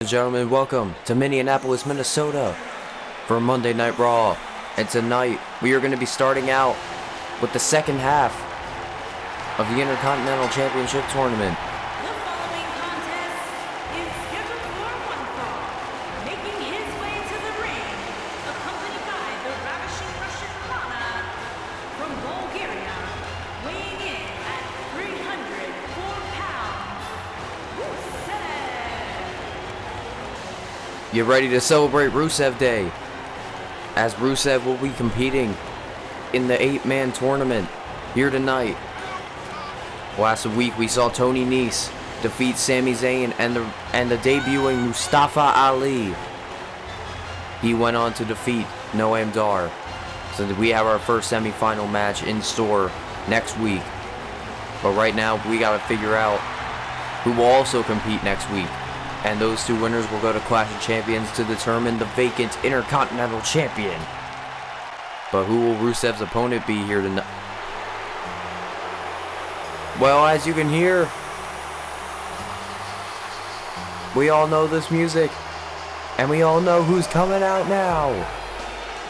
Gentlemen, welcome to Minneapolis, Minnesota for Monday Night Raw. And tonight we are going to be starting out with the second half of the Intercontinental Championship Tournament. The following contest is scheduled for one fall. Making his way to the ring, accompanied by the ravishing Russian Lana from Bulgaria, weighing in at 304 pounds, Rusev. Get ready to celebrate Rusev Day, as Rusev will be competing in the 8-man tournament here tonight. Last week we saw Tony Nese defeat Sami Zayn and the debuting Mustafa Ali. He went on to defeat Noam Dar. So we have our first semi-final match in store next week. But right now we gotta figure out who will also compete next week. And those two winners will go to Clash of Champions to determine the vacant Intercontinental Champion. But who will Rusev's opponent be here tonight? Well, as you can hear, we all know this music, and we all know who's coming out now.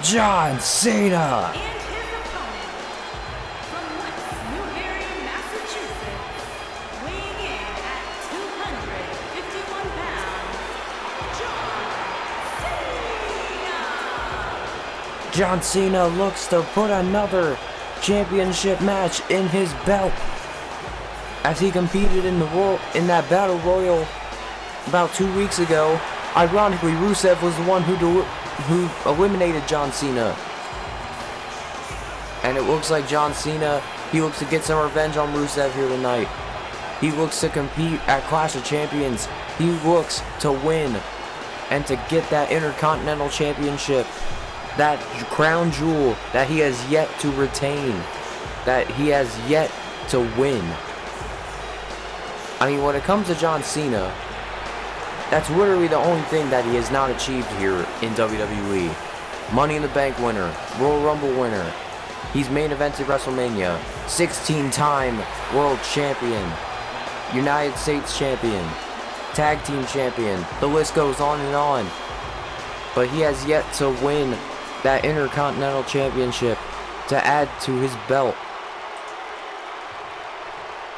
John Cena! And his opponent, from West Newbury, Massachusetts, weighing in at 251 pounds, John Cena. John Cena looks to put another championship match in his belt, as he competed in that Battle Royal about 2 weeks ago. Ironically, Rusev was the one who eliminated John Cena. And it looks like John Cena, he looks to get some revenge on Rusev here tonight. He looks to compete at Clash of Champions. He looks to win and to get that Intercontinental Championship, that crown jewel that he has yet to retain, that he has yet to win. I mean, when it comes to John Cena, that's literally the only thing that he has not achieved here in WWE. Money in the Bank winner, Royal Rumble winner, he's main evented WrestleMania, 16-time World Champion, United States Champion, Tag Team Champion, the list goes on and on. But he has yet to win that Intercontinental Championship to add to his belt.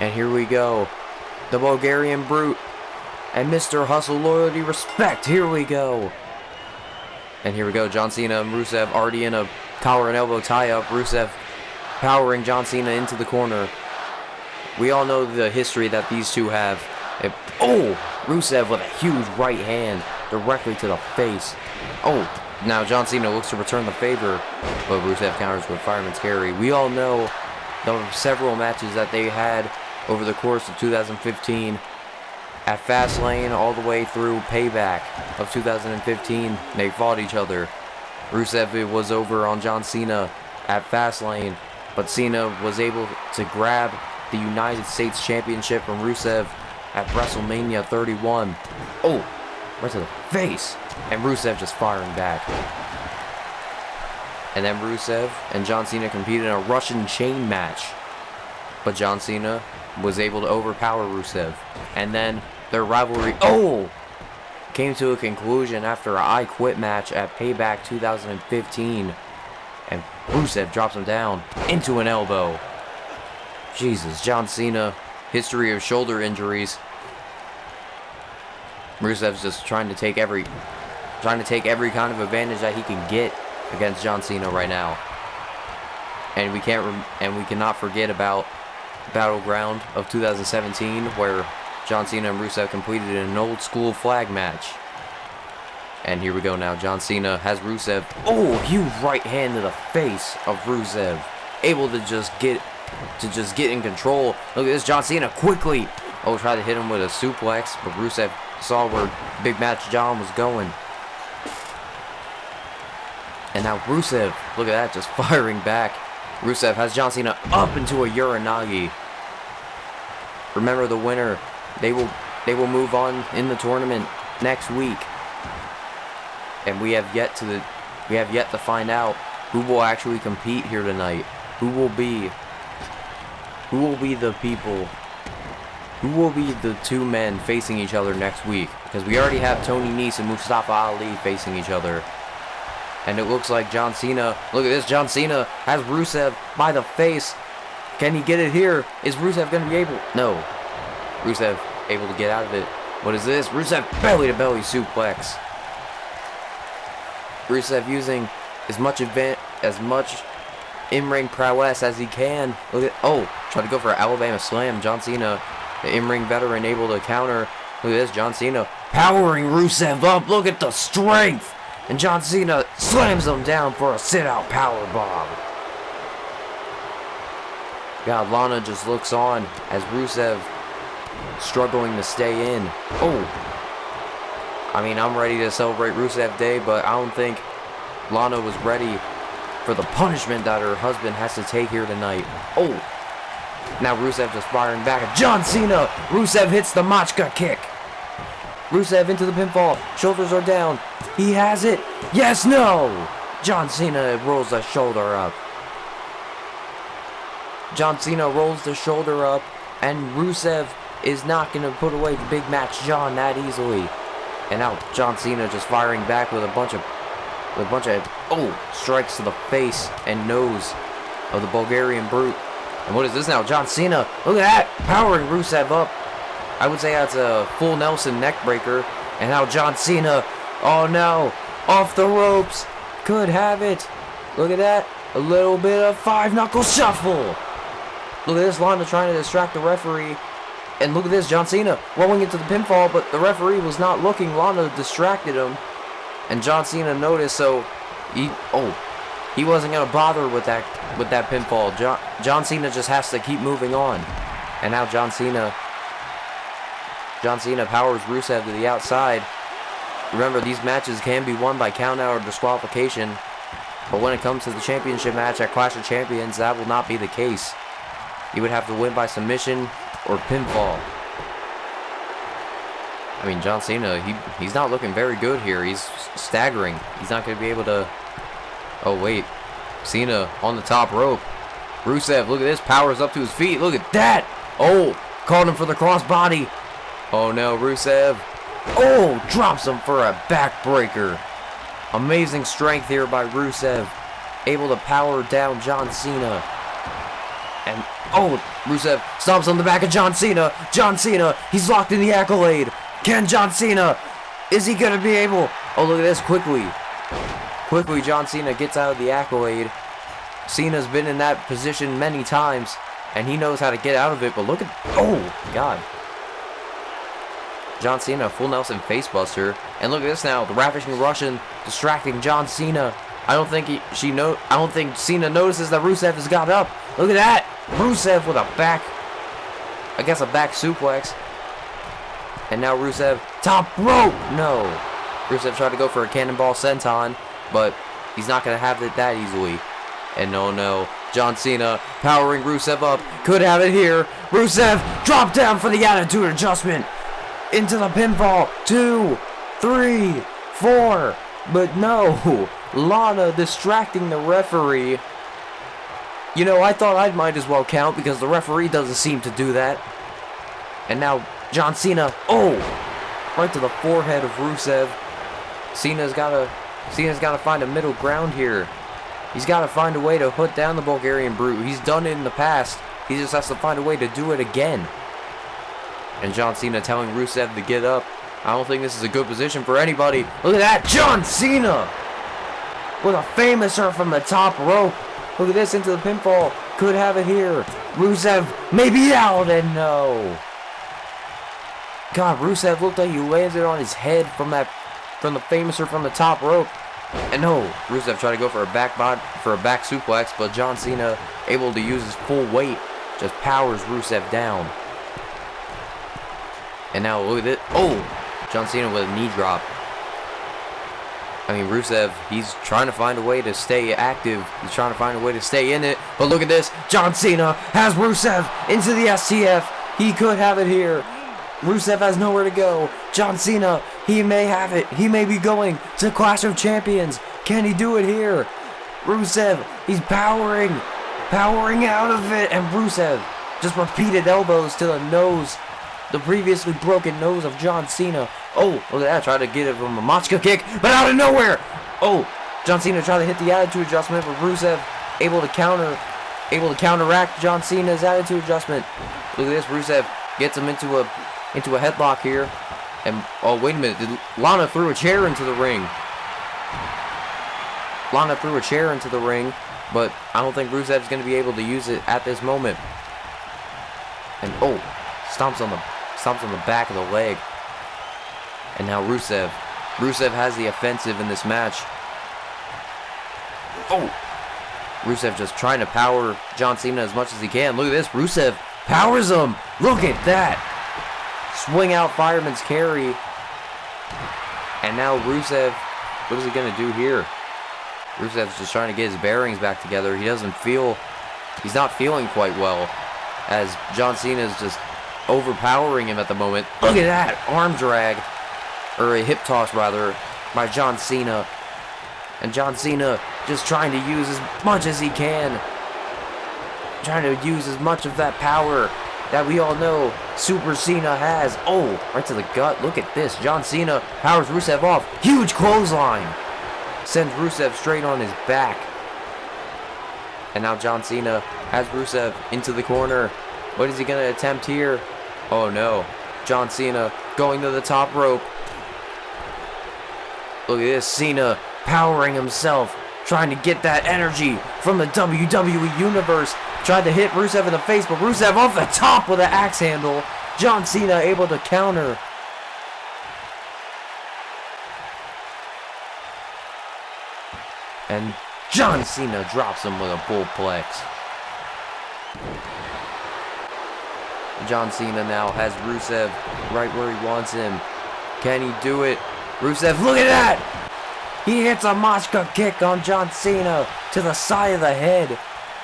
And here we go. The Bulgarian Brute and Mr. Hustle, Loyalty, Respect. Here we go. And here we go. John Cena and Rusev already in a collar and elbow tie-up. Rusev powering John Cena into the corner. We all know the history that these two have. Rusev with a huge right hand directly to the face. Now John Cena looks to return the favor, but Rusev counters with Fireman's Carry. We all know the several matches that they had over the course of 2015 at Fastlane all the way through Payback of 2015. They fought each other. Rusev was over on John Cena at Fastlane, but Cena was able to grab the United States Championship from Rusev at WrestleMania 31. Right to the face. And Rusev just firing back. And then Rusev and John Cena competed in a Russian chain match. But John Cena was able to overpower Rusev. And then their rivalry came to a conclusion after an I Quit match at Payback 2015. And Rusev drops him down into an elbow. Jesus, John Cena, history of shoulder injuries. Rusev's just trying to take every kind of advantage that he can get against John Cena right now. And we cannot forget about Battleground of 2017, where John Cena and Rusev completed an old school flag match. And here we go now. John Cena has Rusev. Huge right hand to the face of Rusev, able to just get in control. Look at this, John Cena quickly. Tried to hit him with a suplex, but Rusev saw where Big Match John was going. And now Rusev, look at that, just firing back. Rusev has John Cena up into a Uranagi. Remember, the winner, they will move on in the tournament next week. And we have yet to find out who will actually compete here tonight. Who will be the people who will be the two men facing each other next week? Because we already have Tony Nese and Mustafa Ali facing each other. And it looks like John Cena, look at this, John Cena has Rusev by the face. Can he get it here? Is Rusev going to be able? No. Rusev able to get out of it. What is this? Rusev belly-to-belly suplex. Rusev using as much in-ring prowess as he can. Look at, oh, try to go for an Alabama slam. John Cena, the in-ring veteran, able to counter. Look at this, John Cena powering Rusev up. Look at the strength. And John Cena slams him down for a sit-out powerbomb. God, Lana just looks on as Rusev struggling to stay in. Oh. I mean, I'm ready to celebrate Rusev Day, but I don't think Lana was ready for the punishment that her husband has to take here tonight. Oh. Now Rusev just firing back at John Cena. Rusev hits the Machka kick. Rusev into the pinfall. Shoulders are down. He has it. Yes, no. John Cena rolls the shoulder up. John Cena rolls the shoulder up, and Rusev is not going to put away the big match John that easily. And now John Cena just firing back with a bunch of strikes to the face and nose of the Bulgarian Brute. And what is this now? John Cena, look at that, powering Rusev up. I would say that's a full Nelson neck breaker. And now John Cena, oh no, off the ropes, could have it. Look at that, a little bit of five-knuckle shuffle. Look at this, Lana trying to distract the referee. And look at this, John Cena rolling into the pinfall, but the referee was not looking. Lana distracted him. And John Cena noticed, so he wasn't going to bother with that pinfall. John Cena just has to keep moving on. And now John Cena powers Rusev to the outside. Remember, these matches can be won by countout or disqualification. But when it comes to the championship match at Clash of Champions, that will not be the case. You would have to win by submission or pinfall. I mean, John Cena, he's not looking very good here. He's staggering. He's not going to be able to... Oh, wait. Cena on the top rope. Rusev, look at this. Powers up to his feet. Look at that. Oh, called him for the crossbody. Oh, no, Rusev. Oh, drops him for a backbreaker. Amazing strength here by Rusev. Able to power down John Cena. And, oh, Rusev stomps on the back of John Cena. John Cena, he's locked in the accolade. Can John Cena, is he going to be able? Oh, look at this, quickly. Quickly, John Cena gets out of the accolade. Cena's been in that position many times, and he knows how to get out of it, but look at, oh, God. John Cena, full Nelson facebuster. And look at this now, the Ravishing Russian distracting John Cena. I don't think Cena notices that Rusev has got up. Look at that. Rusev with a back suplex. And now Rusev, top rope. No. Rusev tried to go for a cannonball senton, but he's not going to have it that easily. And no. John Cena powering Rusev up. Could have it here. Rusev dropped down for the attitude adjustment. Into the pinfall. 2, 3, 4. But no. Lana distracting the referee. You know, I thought I might as well count because the referee doesn't seem to do that. And now John Cena, oh, right to the forehead of Rusev. Cena's got to find a middle ground here. He's got to find a way to put down the Bulgarian Brute. He's done it in the past. He just has to find a way to do it again. And John Cena telling Rusev to get up. I don't think this is a good position for anybody. Look at that, John Cena with a famouser from the top rope. Look at this, into the pinfall. Could have it here. Rusev maybe out, and no. God, Rusev looked like he landed on his head from the famouser from the top rope. And no, Rusev tried to go for a back suplex, but John Cena, able to use his full weight, just powers Rusev down. And now look at it. Oh, John Cena with a knee drop. I mean, Rusev, he's trying to find a way to stay active. He's trying to find a way to stay in it. But look at this. John Cena has Rusev into the STF. He could have it here. Rusev has nowhere to go. John Cena, he may have it. He may be going to Clash of Champions. Can he do it here? Rusev, he's powering out of it. And Rusev, just repeated elbows to the nose the previously broken nose of John Cena. Oh, look at that. Tried to get it from a Machka kick, but out of nowhere. Oh, John Cena tried to hit the attitude adjustment, but Rusev able to counteract John Cena's attitude adjustment. Look at this. Rusev gets him into a headlock here. And, oh, wait a minute. Lana threw a chair into the ring. But I don't think Rusev's going to be able to use it at this moment. And, oh, stomps on the back of the leg. And now Rusev has the offensive in this match. Oh, Rusev just trying to power John Cena as much as he can. Look at this. Rusev powers him. Look at that. Swing out fireman's carry. And now Rusev, what is he going to do here? Rusev's just trying to get his bearings back together. He's not feeling quite well, as John Cena is just overpowering him at the moment. Look at that. Arm drag, or a hip toss rather, by John Cena. And John Cena just trying to use as much as he can. Trying to use as much of that power that we all know Super Cena has. Oh, right to the gut. Look at this. John Cena powers Rusev off. Huge clothesline. Sends Rusev straight on his back. And now John Cena has Rusev into the corner. What is he going to attempt here? Oh no. John Cena going to the top rope. Look at this. Cena powering himself, trying to get that energy from the WWE Universe. Tried to hit Rusev in the face, but Rusev off the top with an axe handle. John Cena able to counter. And John Cena drops him with a bullplex. John Cena now has Rusev right where he wants him. Can he do it? Rusev, look at that! He hits a Machka kick on John Cena to the side of the head.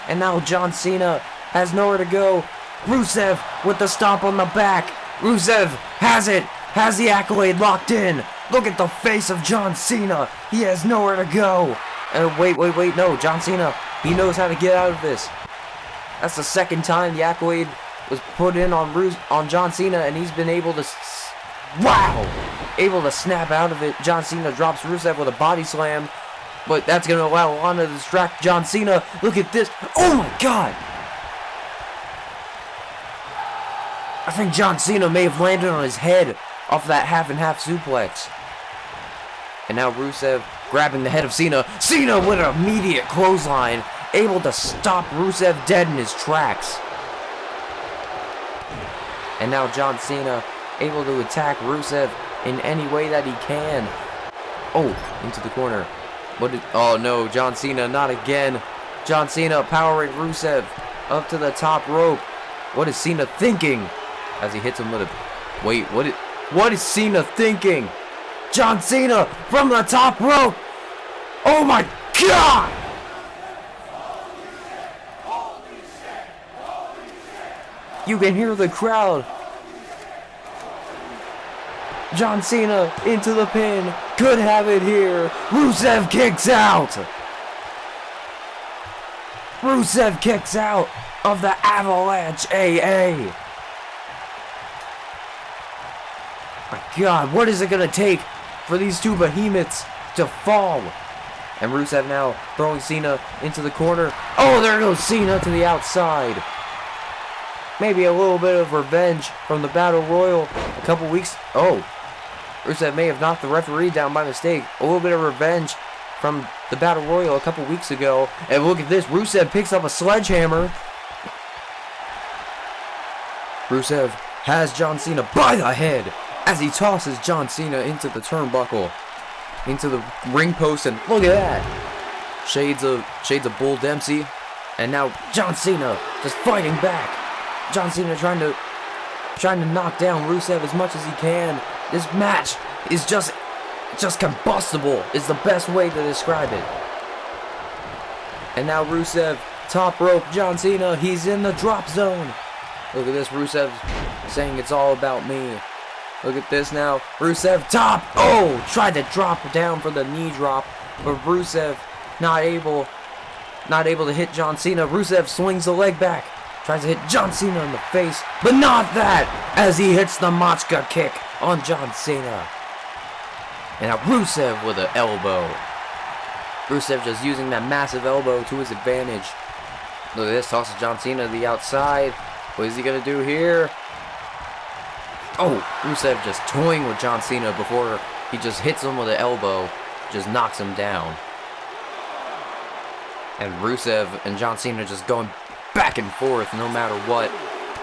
And now John Cena has nowhere to go. Rusev with the stomp on the back. Rusev has it. Has the accolade locked in. Look at the face of John Cena. He has nowhere to go. And wait, no. John Cena, he knows how to get out of this. That's the second time the accolade was put in on John Cena, and he's been able to... Able to snap out of it. John Cena drops Rusev with a body slam. But that's going to allow Lana to distract John Cena. Look at this. Oh my God. I think John Cena may have landed on his head off that half and half suplex. And now Rusev grabbing the head of Cena. Cena with an immediate clothesline. Able to stop Rusev dead in his tracks. And now John Cena able to attack Rusev in any way that he can. Oh, into the corner. Oh no, John Cena, not again. John Cena powering Rusev up to the top rope. What is Cena thinking? As he hits him with a... Wait, what is Cena thinking? John Cena from the top rope. Oh my God! You can hear the crowd. John Cena into the pin. Could have it here. Rusev kicks out. Rusev kicks out of the Avalanche AA. My God, what is it going to take for these two behemoths to fall? And Rusev now throwing Cena into the corner. Oh, there goes Cena to the outside. Maybe a little bit of revenge from the Battle Royal a couple weeks. Oh, Rusev may have knocked the referee down by mistake. A little bit of revenge from the Battle Royal a couple weeks ago. And look at this. Rusev picks up a sledgehammer. Rusev has John Cena by the head as he tosses John Cena into the turnbuckle, into the ring post. And look at that. Shades of Bull Dempsey. And now John Cena just fighting back. John Cena trying to knock down Rusev as much as he can. This match is just combustible is the best way to describe it. And now Rusev, top rope, John Cena, he's in the drop zone. Look at this, Rusev saying it's all about me. Look at this now, Rusev top. Oh, tried to drop down for the knee drop, but Rusev not able to hit John Cena. Rusev swings the leg back. tries to hit John Cena in the face, but not that, as he hits the Machka kick on John Cena. And now Rusev with an elbow. Rusev just using that massive elbow to his advantage. Look at this, tosses John Cena to the outside. What is he going to do here? Oh, Rusev just toying with John Cena before he just hits him with an elbow. Just knocks him down. And Rusev and John Cena just going back and forth no matter what.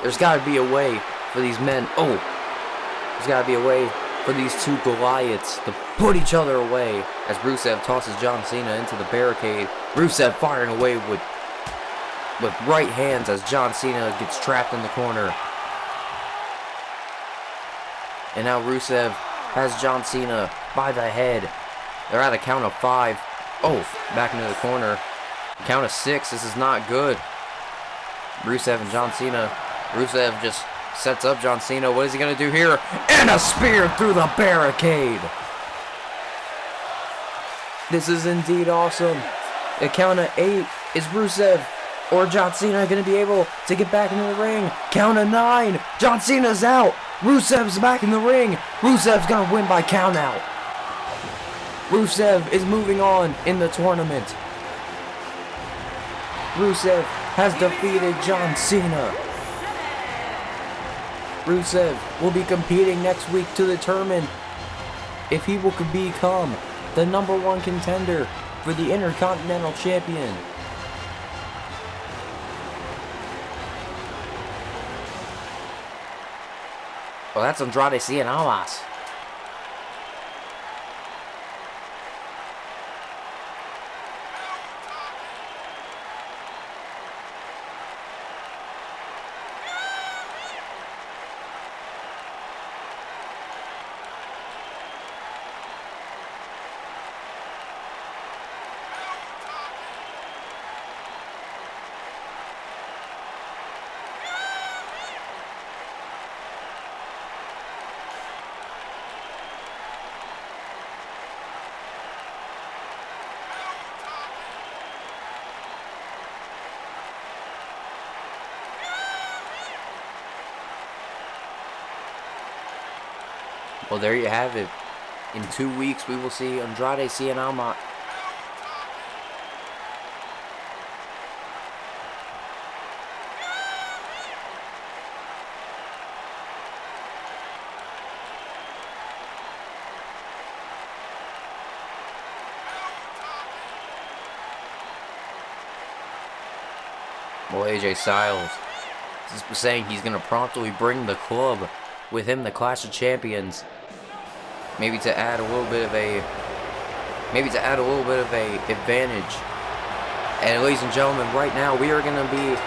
There's got to be a way for these men. Oh, there's got to be a way for these two Goliaths to put each other away as Rusev tosses John Cena into the barricade. Rusev firing away with right hands as John Cena gets trapped in the corner. And now Rusev has John Cena by the head. They're at a count of 5. Oh, back into the corner. Count of 6. This is not good. Rusev and John Cena. Rusev just sets up John Cena. What is he going to do here? And a spear through the barricade. This is indeed awesome. A count of 8. Is Rusev or John Cena going to be able to get back into the ring? Count of 9. John Cena's out. Rusev's back in the ring. Rusev's going to win by count out. Rusev is moving on in the tournament. Rusev has defeated John Cena. Rusev will be competing next week to determine if he will become the #1 contender for the Intercontinental Champion. Well, that's Andrade Cien Almas. Well, there you have it. In 2 weeks, we will see Andrade Cien Almas. Well, AJ Styles is saying he's going to promptly bring the club with him, the Clash of Champions. Maybe to add a little bit of a advantage. And ladies and gentlemen, right now we are gonna be The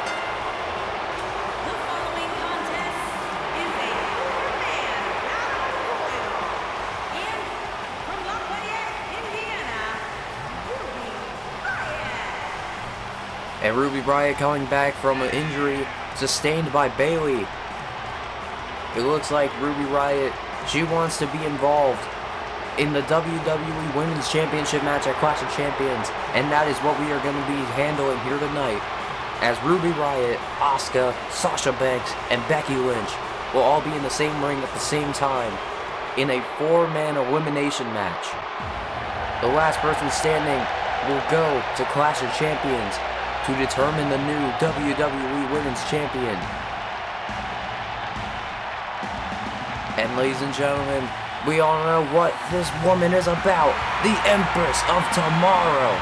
following contest is a 4-man battle royal. And from Lafayette, Indiana, Ruby Riott. and Ruby Riott coming back from an injury sustained by Bayley. It looks like Ruby Riott, she wants to be involved in the WWE Women's Championship match at Clash of Champions, and that is what we are going to be handling here tonight, as Ruby Riott, Asuka, Sasha Banks, and Becky Lynch will all be in the same ring at the same time in a 4-man elimination match. The last person standing will go to Clash of Champions to determine the new WWE Women's Champion. And ladies and gentlemen, we all know what this woman is about. The Empress of Tomorrow.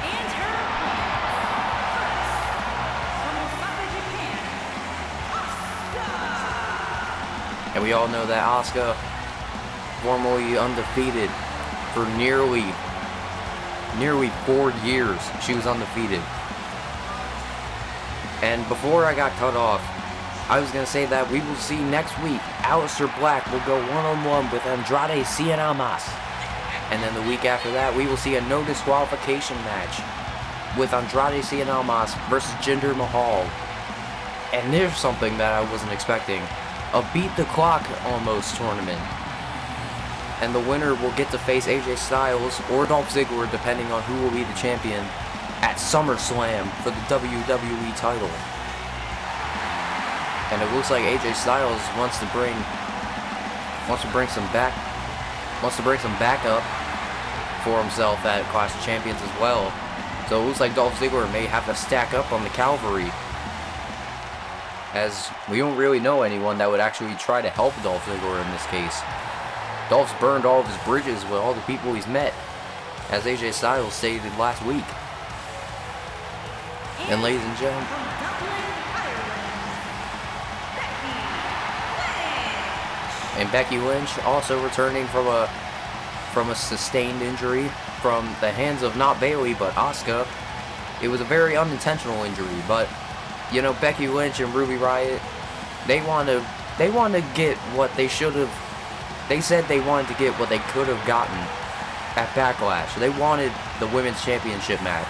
And her opponent, first, from Osaka, Japan, Asuka. And we all know that Asuka, formerly undefeated for nearly 4 years, she was undefeated. And before I got cut off, I was going to say that we will see next week, Aleister Black will go one-on-one with Andrade Cien Almas. And then the week after that, we will see a no disqualification match with Andrade Cien Almas versus Jinder Mahal. And there's something that I wasn't expecting. A beat the clock almost tournament. And the winner will get to face AJ Styles or Dolph Ziggler, depending on who will be the champion, at SummerSlam for the WWE title. And it looks like AJ Styles wants to bring some backup for himself at Clash of Champions as well. So it looks like Dolph Ziggler may have to stack up on the cavalry, as we don't really know anyone that would actually try to help Dolph Ziggler in this case. Dolph's burned all of his bridges with all the people he's met, as AJ Styles stated last week. And ladies and gentlemen, and Becky Lynch also returning from a sustained injury from the hands of not Bayley but Asuka. It was a very unintentional injury, but you know, Becky Lynch and Ruby Riott, they want to get what they should have. They said they wanted to get what they could have gotten at Backlash. They wanted the Women's Championship match,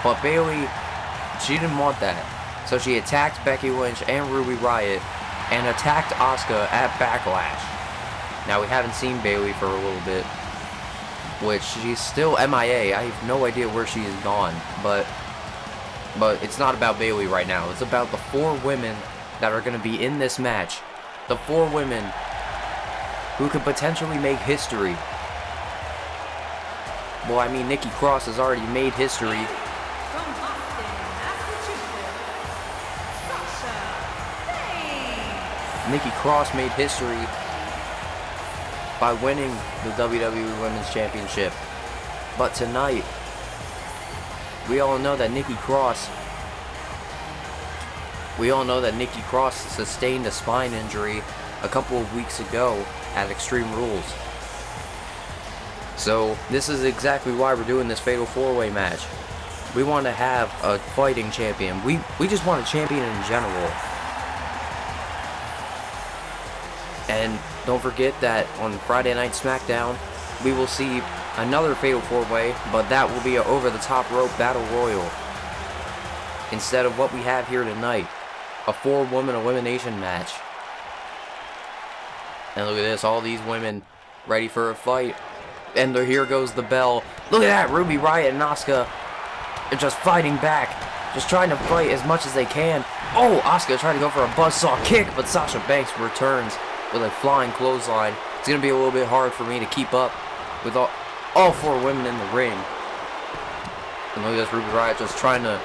but Bayley, she didn't want that, so she attacked Becky Lynch and Ruby Riott and attacked Asuka at Backlash. Now, we haven't seen Bayley for a little bit, which she's still MIA. I have no idea where she is gone, but it's not about Bayley right now. It's about the 4 women that are going to be in this match. The 4 women who could potentially make history. Well, I mean, Nikki Cross has already made history. From Boston, Massachusetts, Sasha Banks. Nikki Cross made history by winning the WWE Women's Championship. But tonight, we all know that Nikki Cross sustained a spine injury a couple of weeks ago at Extreme Rules. So this is exactly why we're doing this Fatal 4-Way match. We want to have a fighting champion. We just want a champion in general. And don't forget that on Friday Night SmackDown, we will see another Fatal 4-Way, but that will be an over-the-top rope battle royal instead of what we have here tonight, a 4-woman elimination match. And look at this, all these women ready for a fight. And here goes the bell. Look at that, Ruby Riott and Asuka are just fighting back, just trying to fight as much as they can. Oh, Asuka trying to go for a buzzsaw kick, but Sasha Banks returns with a flying clothesline. It's going to be a little bit hard for me to keep up with all 4 women in the ring. And look at this, Ruby Riott just trying to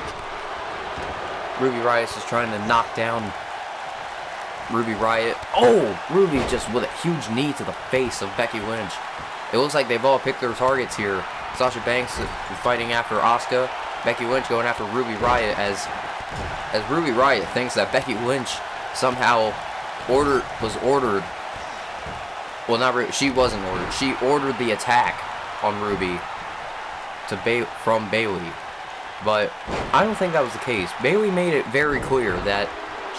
knock down Ruby Riott. Oh, Ruby just with a huge knee to the face of Becky Lynch. It looks like they've all picked their targets here. Sasha Banks fighting after Asuka. Becky Lynch going after Ruby Riott as Ruby Riott thinks that Becky Lynch somehow was ordered. Well, not really, she wasn't ordered. She ordered the attack on Ruby from Bayley. But I don't think that was the case. Bayley made it very clear that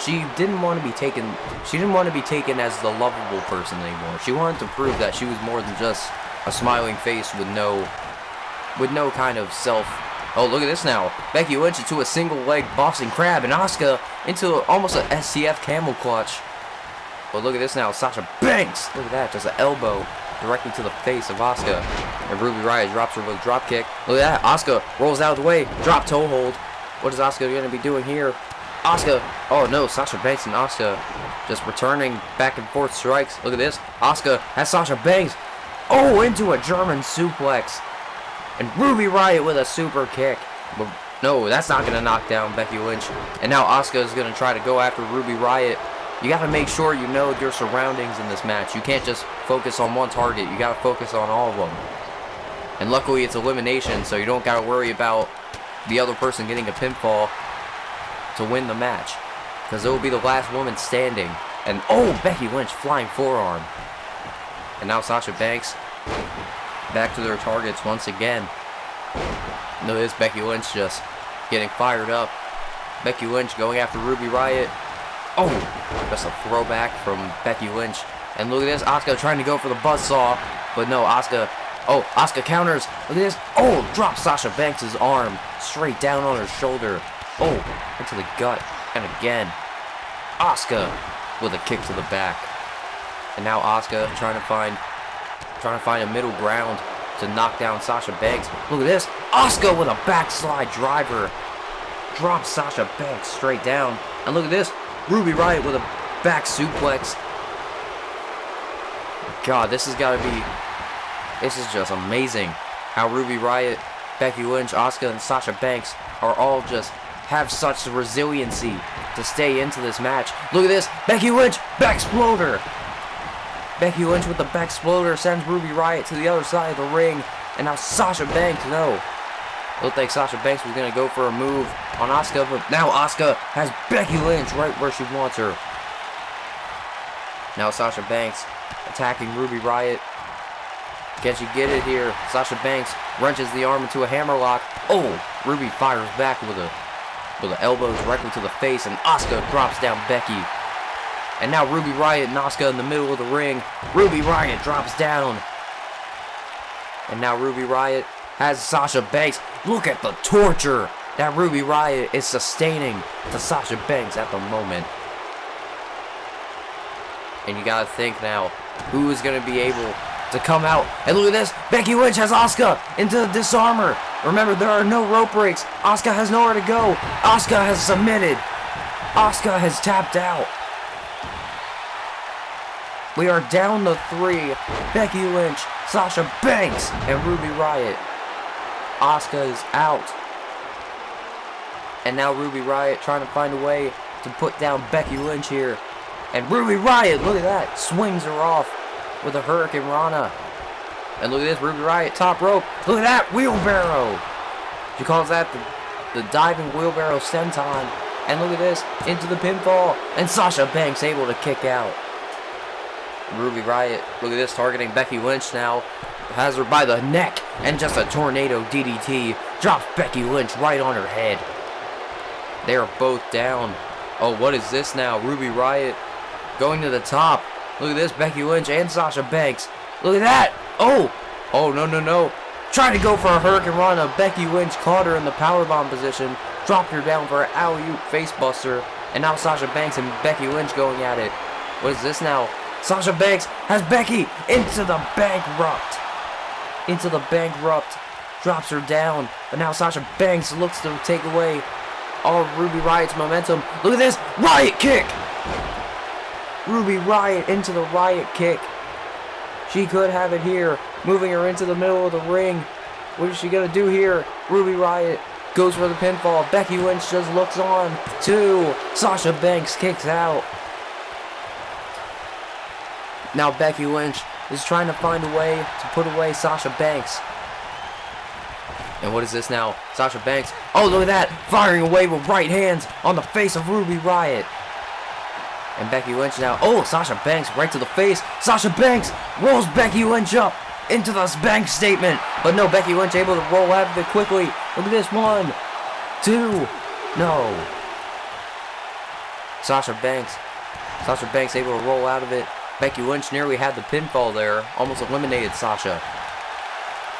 she didn't want to be taken as the lovable person anymore. She wanted to prove that she was more than just a smiling face with no kind of self. Oh, look at this now. Becky Lynch into a single leg Boston Crab, and Asuka into almost an STF camel clutch. But look at this now, Sasha Banks. Look at that, just an elbow directly to the face of Asuka. And Ruby Riott drops her with a drop kick. Look at that, Asuka rolls out of the way, drop toe hold. What is Asuka going to be doing here? Asuka, oh no, Sasha Banks and Asuka just returning back and forth strikes. Look at this, Asuka has Sasha Banks, oh, into a German suplex. And Ruby Riott with a super kick. But no, that's not going to knock down Becky Lynch. And now Asuka is going to try to go after Ruby Riott. You got to make sure you know your surroundings in this match. You can't just focus on one target. You got to focus on all of them. And luckily it's elimination, so you don't got to worry about the other person getting a pinfall to win the match, because it will be the last woman standing. And oh, Becky Lynch flying forearm. And now Sasha Banks back to their targets once again. Look at this, Becky Lynch just getting fired up. Becky Lynch going after Ruby Riott. Oh, just a throwback from Becky Lynch. And look at this, Asuka trying to go for the buzzsaw, but no, Asuka. Oh, Asuka counters. Look at this. Oh, drops Sasha Banks' arm straight down on her shoulder. Oh, into the gut. And again, Asuka with a kick to the back. And now Asuka trying to find a middle ground. to knock down Sasha Banks. Look at this. Asuka with a backslide driver. Drops Sasha Banks straight down. And look at this. Ruby Riott with a back suplex. God, this is just amazing. How Ruby Riott, Becky Lynch, Asuka, and Sasha Banks are all just have such resiliency to stay into this match. Look at this. Becky Lynch, back exploder. Becky Lynch with the back exploder sends Ruby Riott to the other side of the ring. And now Sasha Banks, no. Looked like Sasha Banks was going to go for a move on Asuka, but now Asuka has Becky Lynch right where she wants her. Now Sasha Banks attacking Ruby Riott. Can she get it here? Sasha Banks wrenches the arm into a hammerlock. Oh, Ruby fires back with an elbow directly to the face, and Asuka drops down Becky. And now Ruby Riott and Asuka in the middle of the ring. Ruby Riott drops down. And now Ruby Riott has Sasha Banks. Look at the torture that Ruby Riott is sustaining to Sasha Banks at the moment. And you gotta think now, who is gonna be able to come out? And look at this, Becky Lynch has Asuka into the disarmer. Remember, there are no rope breaks. Asuka has nowhere to go. Asuka has submitted. Asuka has tapped out. We are down to 3. Becky Lynch, Sasha Banks, and Ruby Riott. Asuka is out. And now Ruby Riott trying to find a way to put down Becky Lynch here. And Ruby Riott, look at that, swings her off with a Hurricane Rana. And look at this, Ruby Riott, top rope. Look at that, wheelbarrow. She calls that the diving wheelbarrow senton. And look at this, into the pinfall. And Sasha Banks able to kick out. Ruby Riott, look at this, targeting Becky Lynch now. Has her by the neck. And just a tornado DDT. Drops Becky Lynch right on her head. They are both down. Oh, what is this now? Ruby Riott going to the top. Look at this, Becky Lynch and Sasha Banks. Look at that. Oh, no. Trying to go for a Hurricane Rana. Becky Lynch caught her in the powerbomb position. Dropped her down for an alley-oop facebuster. And now Sasha Banks and Becky Lynch going at it. What is this now? Sasha Banks has Becky into the bankrupt. Drops her down. But now Sasha Banks looks to take away all of Ruby Riott's momentum. Look at this. Riott kick. Ruby Riott into the Riott kick. She could have it here. Moving her into the middle of the ring. What is she going to do here? Ruby Riott goes for the pinfall. Becky Lynch just looks on. 2. Sasha Banks kicks out. Now Becky Lynch is trying to find a way to put away Sasha Banks. And what is this now? Sasha Banks. Oh, look at that. Firing away with right hands on the face of Ruby Riott. And Becky Lynch now. Oh, Sasha Banks right to the face. Sasha Banks rolls Becky Lynch up into this bank statement. But no, Becky Lynch able to roll out of it quickly. Look at this. 1, 2. No. Sasha Banks able to roll out of it. Becky Lynch nearly had the pinfall there. Almost eliminated Sasha.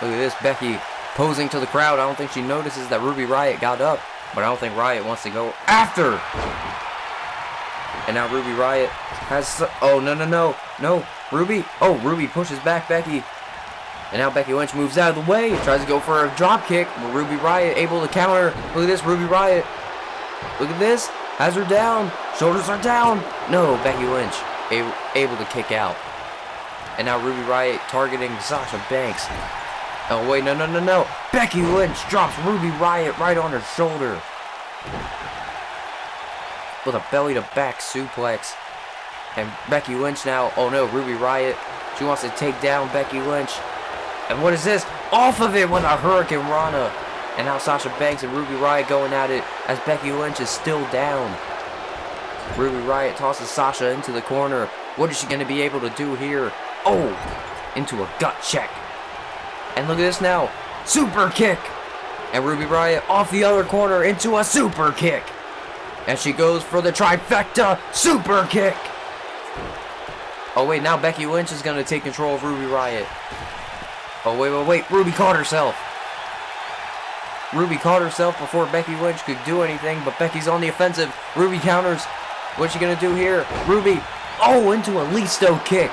Look at this. Becky posing to the crowd. I don't think she notices that Ruby Riott got up. But I don't think Riott wants to go after. And now Ruby Riott has... Oh, no. Ruby. Oh, Ruby pushes back Becky. And now Becky Lynch moves out of the way. Tries to go for a drop kick. But Ruby Riott able to counter. Look at this. Ruby Riott. Look at this. Has her down. Shoulders are down. No, Becky Lynch able to kick out. And now Ruby Riott targeting Sasha Banks. Oh, wait. No. Becky Lynch drops Ruby Riott right on her shoulder. With a belly-to-back suplex. And Becky Lynch now. Oh no, Ruby Riott. She wants to take down Becky Lynch. And what is this? Off of it with a Hurricane Rana. And now Sasha Banks and Ruby Riott going at it as Becky Lynch is still down. Ruby Riott tosses Sasha into the corner. What is she going to be able to do here? Oh, into a gut check. And look at this now. Super kick. And Ruby Riott off the other corner into a super kick. And she goes for the trifecta super kick. Oh, wait. Now Becky Lynch is going to take control of Ruby Riott. Oh, wait. Ruby caught herself. Ruby caught herself before Becky Lynch could do anything. But Becky's on the offensive. Ruby counters. What's she going to do here? Ruby. Oh, into a Listo kick.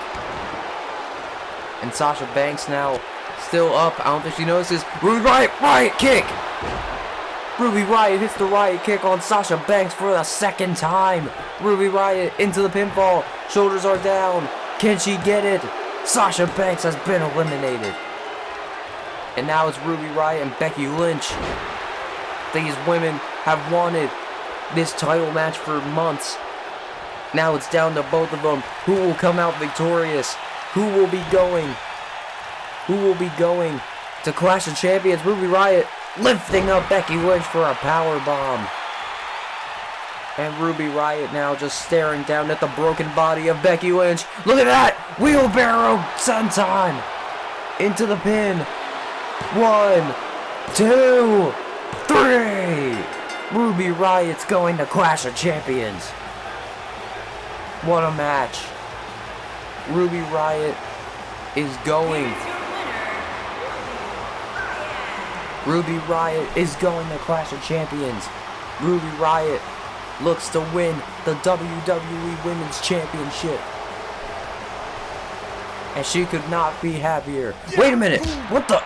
And Sasha Banks now Still up. I don't think she notices. Ruby Riott kick. Ruby Riott hits the Riott kick on Sasha Banks for the second time. Ruby Riott into the pinfall. Shoulders are down. Can she get it? Sasha Banks has been eliminated. And now it's Ruby Riott and Becky Lynch. These women have wanted this title match for months. Now it's down to both of them. Who will come out victorious? Who will be going? Who will be going to Clash of Champions? Ruby Riott lifting up Becky Lynch for a power bomb. And Ruby Riott now just staring down at the broken body of Becky Lynch. Look at that! Wheelbarrow senton! Into the pin. 1, 2, 3! Ruby Riott's going to Clash of Champions. What a match. Ruby Riott is going. Ruby Riott is going to Clash of Champions. Ruby Riott looks to win the WWE Women's Championship. And she could not be happier. Wait a minute. What the?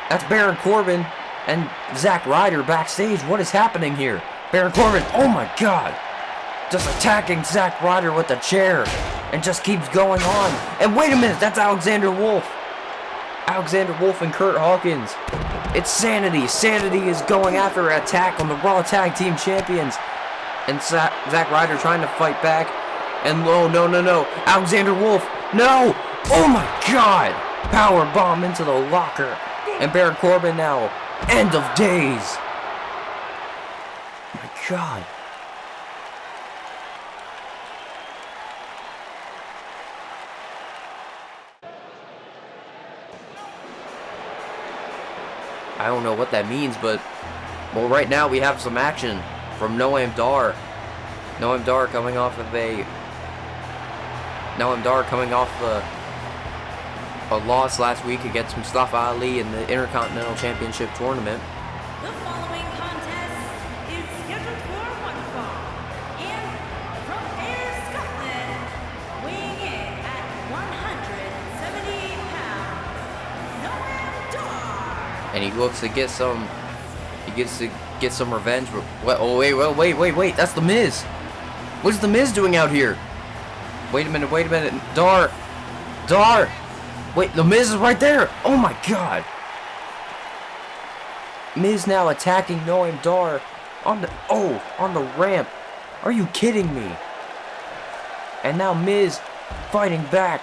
That's Baron Corbin and Zack Ryder backstage. What is happening here? Baron Corbin, oh my god. Just attacking Zack Ryder with the chair. And just keeps going on. And wait a minute, that's Alexander Wolf. Alexander Wolf and Kurt Hawkins. It's Sanity. Sanity is going after an attack on the Raw Tag Team Champions. And Zack Ryder trying to fight back. And no. Alexander Wolf, no. Oh my god. Power bomb into the locker. And Baron Corbin now. End of days. My god. I don't know what that means, but well, right now we have some action from Noam Dar. Noam Dar coming off a loss last week against Mustafa Ali in the Intercontinental Championship Tournament. The following contest is scheduled for one fall. And from Ayr, Scotland, weighing in at 178 pounds, Noam Dar. And he looks to get some. He gets to get some revenge. What? Oh wait! That's the Miz. What's the Miz doing out here? Wait a minute! Dar. Wait, the Miz is right there. Oh my god. Miz now attacking Noam Dar on the ramp. Are you kidding me? And now Miz fighting back.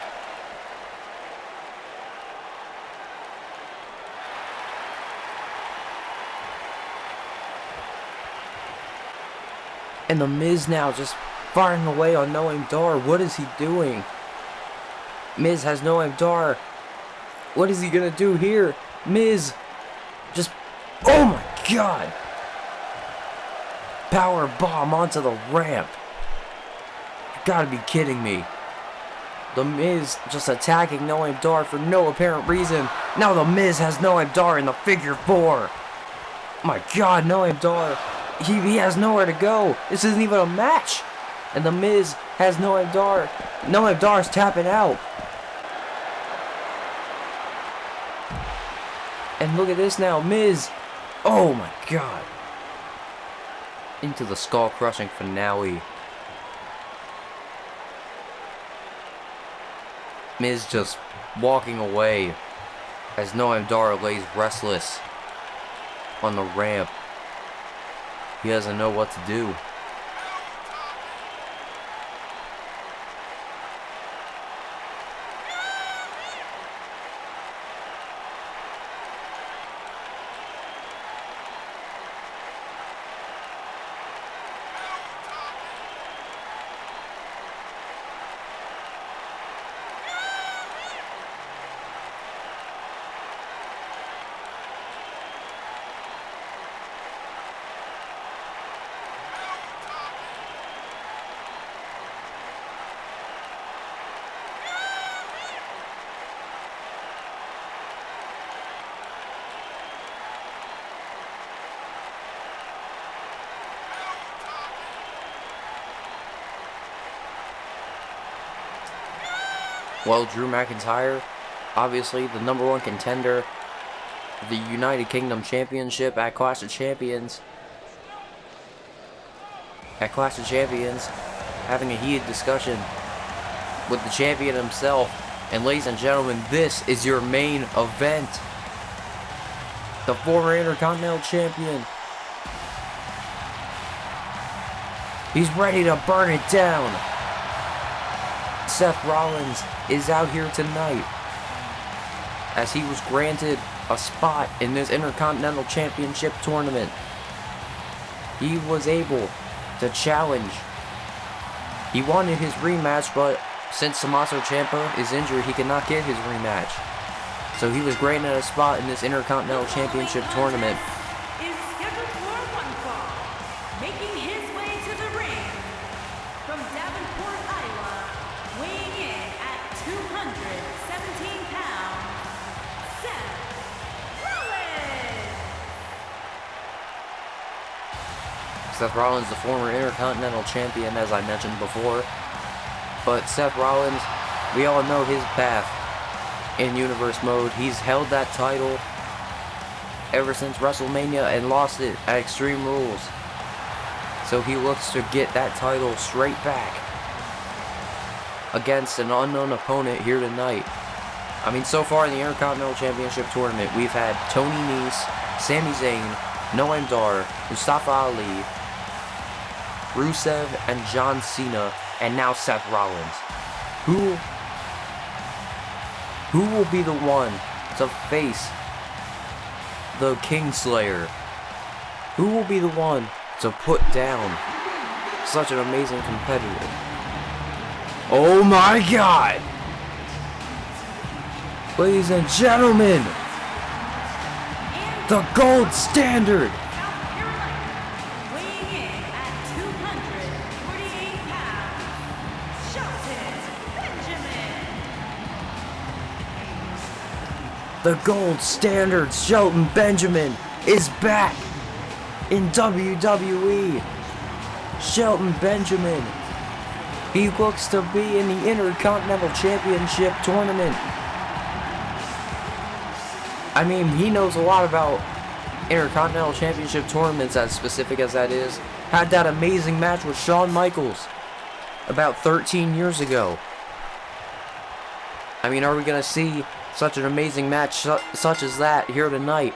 And the Miz now just firing away on Noam Dar. What is he doing? Miz has Noam Dar. What is he gonna do here? Miz just... Oh my god! Power bomb onto the ramp. You gotta be kidding me. The Miz just attacking Noam Dar for no apparent reason. Now the Miz has Noam Dar in the figure 4. My god, Noam Dar. He has nowhere to go. This isn't even a match. And the Miz has Noam Dar. Noam Dar's tapping out. And look at this now, Miz. Oh my god. Into the skull-crushing finale. Miz just walking away as Noam Dar lays restless on the ramp. He doesn't know what to do. Well, Drew McIntyre obviously the #1 contender, the United Kingdom Championship at Clash of Champions. At Clash of Champions, having a heated discussion with the champion himself. And ladies and gentlemen, this is your main event. The former Intercontinental Champion. He's ready to burn it down. Seth Rollins is out here tonight, as he was granted a spot in this Intercontinental Championship Tournament. He was able to challenge. He wanted his rematch, but since Tommaso Ciampa is injured, he cannot get his rematch. So he was granted a spot in this Intercontinental Championship Tournament. Is scheduled for one fall, making his way to the ring from Davenport, Iowa, weighing in at 217 pounds, Seth Rollins. Seth Rollins, the former Intercontinental Champion, as I mentioned before. But Seth Rollins, we all know his path in Universe Mode. He's held that title ever since WrestleMania and lost it at Extreme Rules. So he looks to get that title straight back against an unknown opponent here tonight. I mean, so far in the Intercontinental Championship Tournament, we've had Tony Nese, Sami Zayn, Noam Dar, Mustafa Ali, Rusev, and John Cena, and now Seth Rollins. Who will be the one to face the Kingslayer? Who will be the one to put down such an amazing competitor? Oh my God! Ladies and gentlemen, the gold standard! The gold standard, Shelton Benjamin, is back in WWE. Shelton Benjamin. He looks to be in the Intercontinental Championship Tournament. I mean, he knows a lot about Intercontinental Championship Tournaments, as specific as that is. Had that amazing match with Shawn Michaels about 13 years ago. I mean, are we going to see such an amazing match such as that here tonight?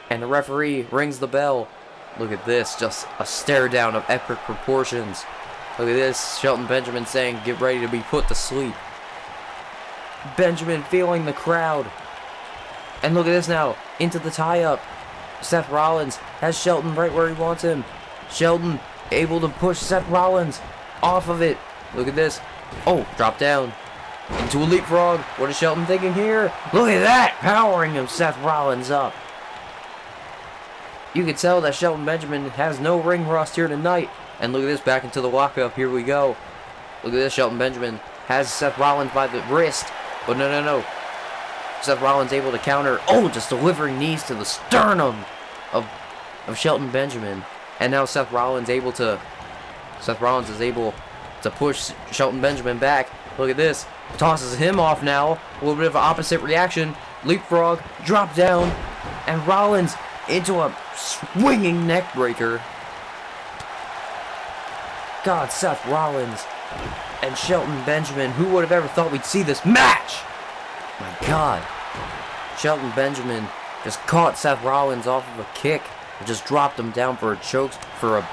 And the referee rings the bell. Look at this, just a stare down of epic proportions. Look at this, Shelton Benjamin saying, get ready to be put to sleep. Benjamin feeling the crowd. And look at this now, into the tie-up. Seth Rollins has Shelton right where he wants him. Shelton able to push Seth Rollins off of it. Look at this. Oh, drop down. Into a leapfrog. What is Shelton thinking here? Look at that! Powering of Seth Rollins up. You can tell that Shelton Benjamin has no ring rust here tonight. And look at this, back into the lockup. Here we go. Look at this, Shelton Benjamin has Seth Rollins by the wrist. But no. Seth Rollins able to counter. Oh, just delivering knees to the sternum of Shelton Benjamin. And now Seth Rollins is able to push Shelton Benjamin back. Look at this. Tosses him off now. A little bit of an opposite reaction. Leapfrog, drop down, and Rollins into a swinging neck breaker. God, Seth Rollins and Shelton Benjamin. Who would have ever thought we'd see this match? My God. Shelton Benjamin just caught Seth Rollins off of a kick and just dropped him down for a choke, for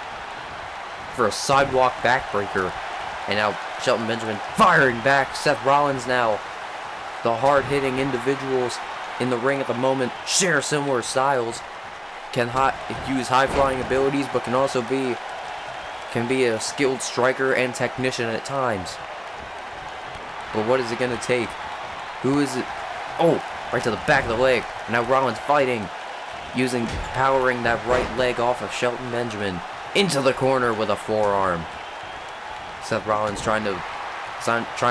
a sidewalk backbreaker. And now Shelton Benjamin firing back. Seth Rollins now. The hard-hitting individuals in the ring at the moment share similar styles. Can use high-flying abilities, but can also be a skilled striker and technician at times. But what is it going to take? Who is it? Oh, right to the back of the leg. And now Rollins fighting, powering that right leg off of Shelton Benjamin into the corner with a forearm. Seth Rollins trying to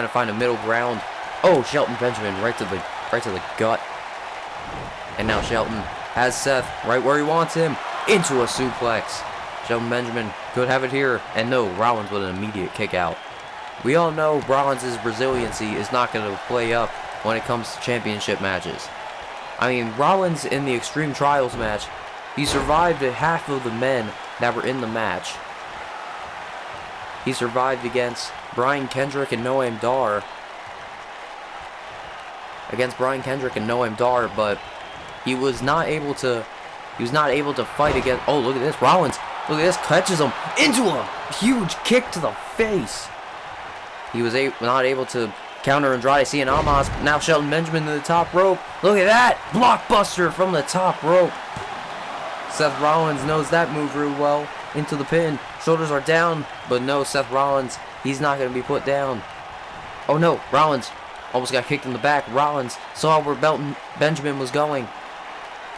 find a middle ground. Oh, Shelton Benjamin right to the gut. And now Shelton has Seth right where he wants him, into a suplex. Shelton Benjamin could have it here, and no, Rollins with an immediate kick out. We all know Rollins' resiliency is not going to play up when it comes to championship matches. I mean, Rollins in the Extreme Trials match, he survived half of the men that were in the match. He survived against Brian Kendrick and Noam Dar. But he was not able to fight against. Oh, look at this. Rollins, look at this, catches him into a huge kick to the face. He was not able to counter Andrade Cien Almas. Now Shelton Benjamin to the top rope. Look at that, blockbuster from the top rope. Seth Rollins knows that move real well. Into the pin. Shoulders are down, but no, Seth Rollins, he's not going to be put down. Oh no, Rollins almost got kicked in the back. Rollins saw where Benjamin was going.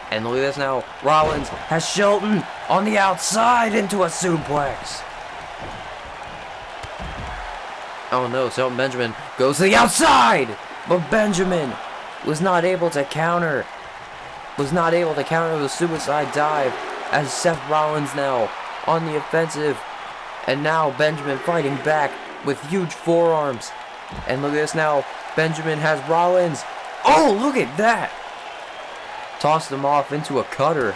And look at this now. Rollins has Shelton on the outside into a suplex. Oh no, Shelton Benjamin goes to the outside. But Benjamin was not able to counter. The suicide dive as Seth Rollins now on the offensive. And now Benjamin fighting back with huge forearms. And look at this now. Benjamin has Rollins. Oh, look at that. Tossed him off into a cutter.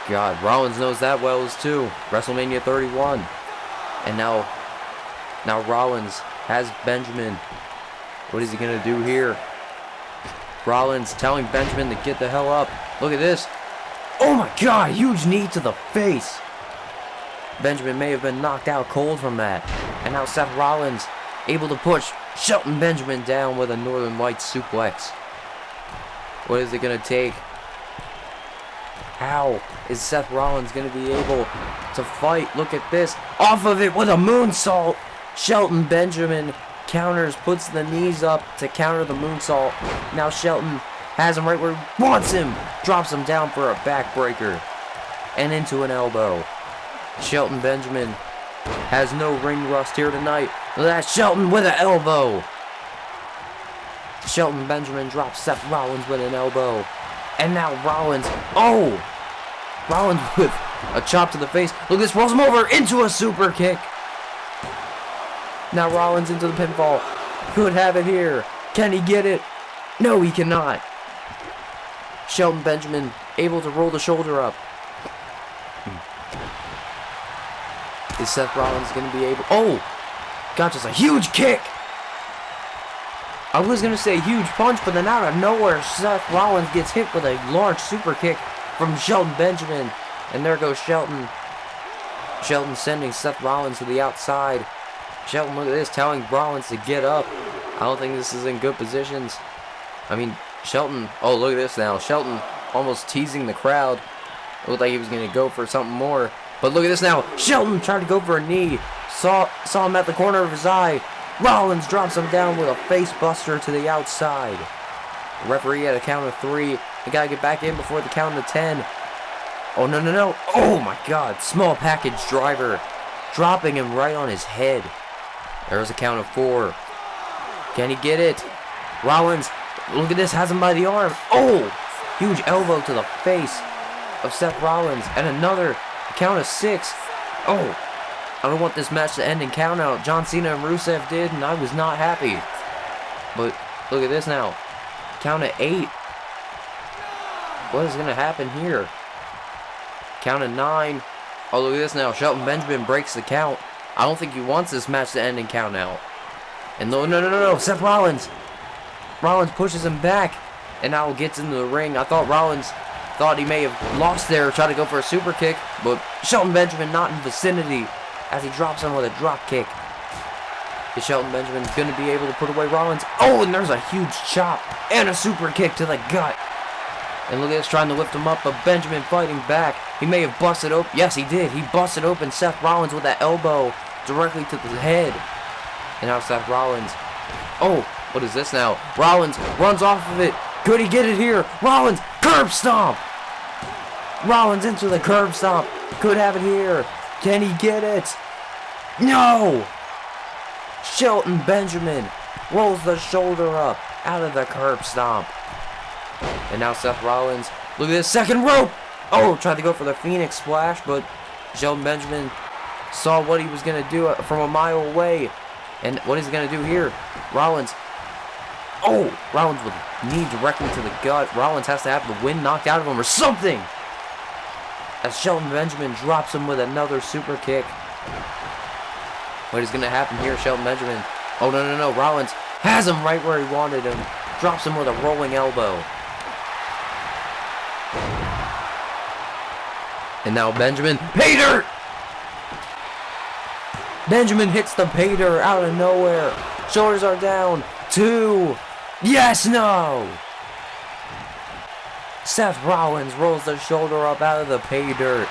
God, Rollins knows that well as too. WrestleMania 31. And now Rollins has Benjamin. What is he going to do here? Rollins telling Benjamin to get the hell up. Look at this. Oh my God, huge knee to the face. Benjamin may have been knocked out cold from that. And now Seth Rollins able to push Shelton Benjamin down with a Northern Lights suplex. What is it going to take? How is Seth Rollins going to be able to fight? Look at this. Off of it with a moonsault. Shelton Benjamin counters, puts the knees up to counter the moonsault. Now Shelton has him right where he wants him. Drops him down for a backbreaker. And into an elbow. Shelton Benjamin has no ring rust here tonight. That's Shelton with an elbow. Shelton Benjamin drops Seth Rollins with an elbow. And now Rollins. Oh! Rollins with a chop to the face. Look, this rolls him over into a super kick. Now Rollins into the pinfall. Could have it here. Can he get it? No, he cannot. Shelton Benjamin able to roll the shoulder up. Is Seth Rollins going to be able... Oh! Got just a huge kick! I was going to say huge punch, but then out of nowhere, Seth Rollins gets hit with a large super kick from Shelton Benjamin. And there goes Shelton. Shelton sending Seth Rollins to the outside. Shelton, look at this, telling Rollins to get up. I don't think this is in good positions. I mean, Shelton... Oh, look at this now. Shelton almost teasing the crowd. It looked like he was going to go for something more. But look at this now. Shelton tried to go for a knee. Saw him at the corner of his eye. Rollins drops him down with a face buster to the outside. The referee at a count of 3. You gotta get back in before the count of 10. Oh, no, no, no. Oh, my God. Small package driver. Dropping him right on his head. There's a count of 4. Can he get it? Rollins, look at this. Has him by the arm. Oh, huge elbow to the face of Seth Rollins. And another count of 6. Oh, I don't want this match to end in count out. John Cena and Rusev did, and I was not happy. But look at this now. Count of 8. What is going to happen here? Count of 9. Oh, look at this now. Shelton Benjamin breaks the count. I don't think he wants this match to end in count out. And no. Seth Rollins. Rollins pushes him back. And now gets into the ring. I thought Rollins thought he may have lost there. Tried to go for a super kick. But Shelton Benjamin not in vicinity. As he drops him with a drop kick. Is Shelton Benjamin going to be able to put away Rollins? Oh, and there's a huge chop. And a super kick to the gut. And look at this, trying to lift him up, but Benjamin fighting back. He may have busted open. Yes, he did. He busted open Seth Rollins with that elbow directly to the head. And now Seth Rollins. Oh, what is this now? Rollins runs off of it. Could he get it here? Rollins, curb stomp. Rollins into the curb stomp. Could have it here. Can he get it? No! Shelton Benjamin rolls the shoulder up out of the curb stomp. And now Seth Rollins, look at this, second rope! Oh, tried to go for the Phoenix Splash, but Shelton Benjamin saw what he was going to do from a mile away. And what is he going to do here? Rollins Oh, Rollins with a knee directly to the gut. Rollins has to have the wind knocked out of him or something. As Shelton Benjamin drops him with another super kick. What is going to happen here? Shelton Benjamin. Oh, no. Rollins has him right where he wanted him. Drops him with a rolling elbow. And now Benjamin. Pay dirt! Benjamin hits the pay dirt out of nowhere. Shoulders are down. 2. Yes, no! Seth Rollins rolls the shoulder up out of the pay dirt.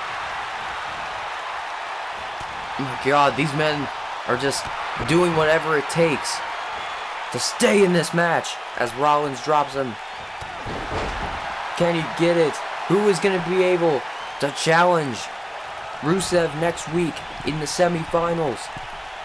Oh my God, these men are just doing whatever it takes to stay in this match as Rollins drops him. Can he get it? Who is going to be able to challenge Rusev next week in the semifinals?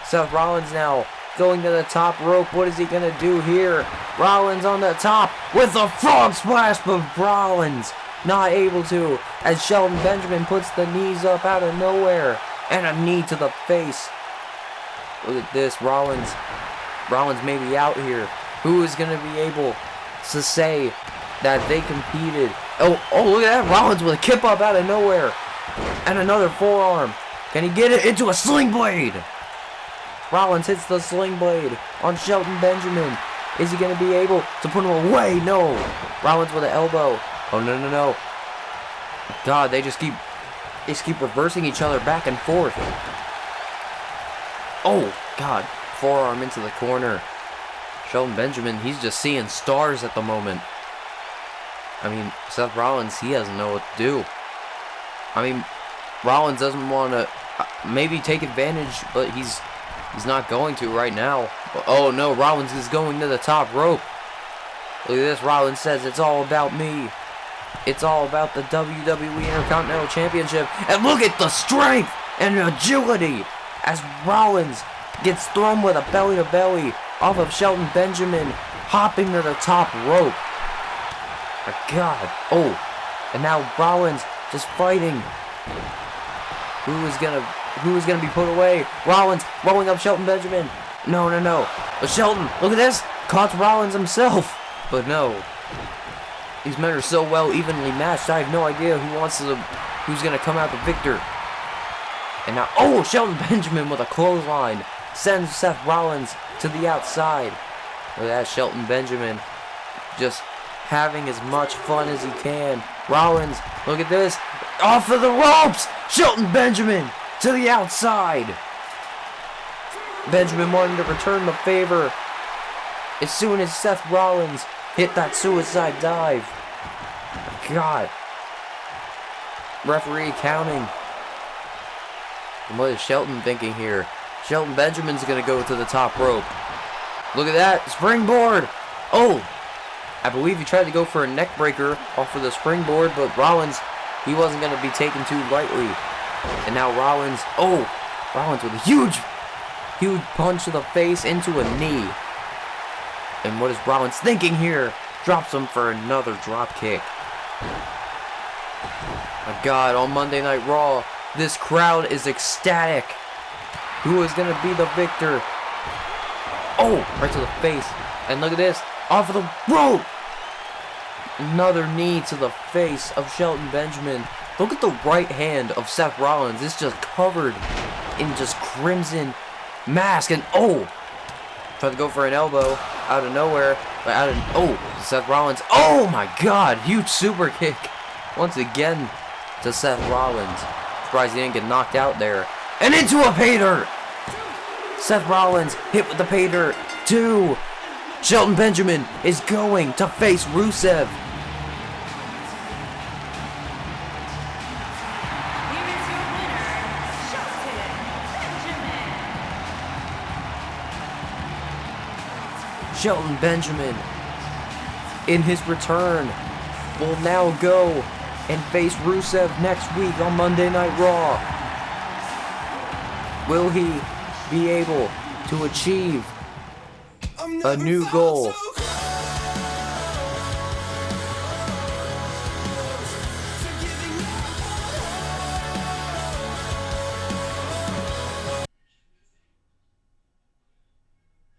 Seth Rollins now going to the top rope. What is he going to do here? Rollins on the top with a frog splash, but Rollins not able to as Shelton Benjamin puts the knees up out of nowhere and a knee to the face. Look at this. Rollins may be out here. Who is going to be able to say that they competed? Oh, look at that. Rollins with a kip up out of nowhere and another forearm. Can he get it into a sling blade? Rollins hits the sling blade on Shelton Benjamin. Is he going to be able to put him away? No. Rollins with an elbow. Oh, no. God, they just keep reversing each other back and forth. Oh, God. Forearm into the corner. Shelton Benjamin, he's just seeing stars at the moment. I mean, Seth Rollins, he doesn't know what to do. I mean, Rollins doesn't want to maybe take advantage, but he's not going to right now. Oh no, Rollins is going to the top rope. Look at this. Rollins says it's all about me. It's all about the WWE Intercontinental Championship. And look at the strength and agility as Rollins gets thrown with a belly-to-belly off of Shelton Benjamin, hopping to the top rope. My God. Oh, and now Rollins just fighting. Who is gonna be put away? Rollins rolling up Shelton Benjamin. No. But Shelton, look at this. Caught Rollins himself. But no. These men are so well evenly matched. I have no idea who's gonna come out the victor. And now, oh, Shelton Benjamin with a clothesline sends Seth Rollins to the outside. Look at that, Shelton Benjamin just having as much fun as he can. Rollins, look at this. Off of the ropes. Shelton Benjamin to the outside. Benjamin wanting to return the favor as soon as Seth Rollins hit that suicide dive. God. Referee counting. And what is Shelton thinking here? Shelton Benjamin's going to go to the top rope. Look at that. Springboard. Oh. I believe he tried to go for a neck breaker off of the springboard, but Rollins, he wasn't going to be taken too lightly. And now Rollins with a huge punch to the face into a knee. And what is Rollins thinking here? Drops him for another drop kick. My God, on Monday Night Raw, this crowd is ecstatic. Who is going to be the victor? Oh, right to the face. And look at this. Off of the rope. Another knee to the face of Shelton Benjamin. Look at the right hand of Seth Rollins. It's just covered in just crimson mask. And tried to go for an elbow out of nowhere. Seth Rollins. Oh my God, huge super kick. Once again to Seth Rollins. Surprised he didn't get knocked out there. And into a pay dirt. Seth Rollins hit with the pay dirt. 2. Shelton Benjamin is going to face Rusev. Here is your winner, Shelton Benjamin. Shelton Benjamin, in his return, will now go and face Rusev next week on Monday Night Raw. Will he be able to achieve a new goal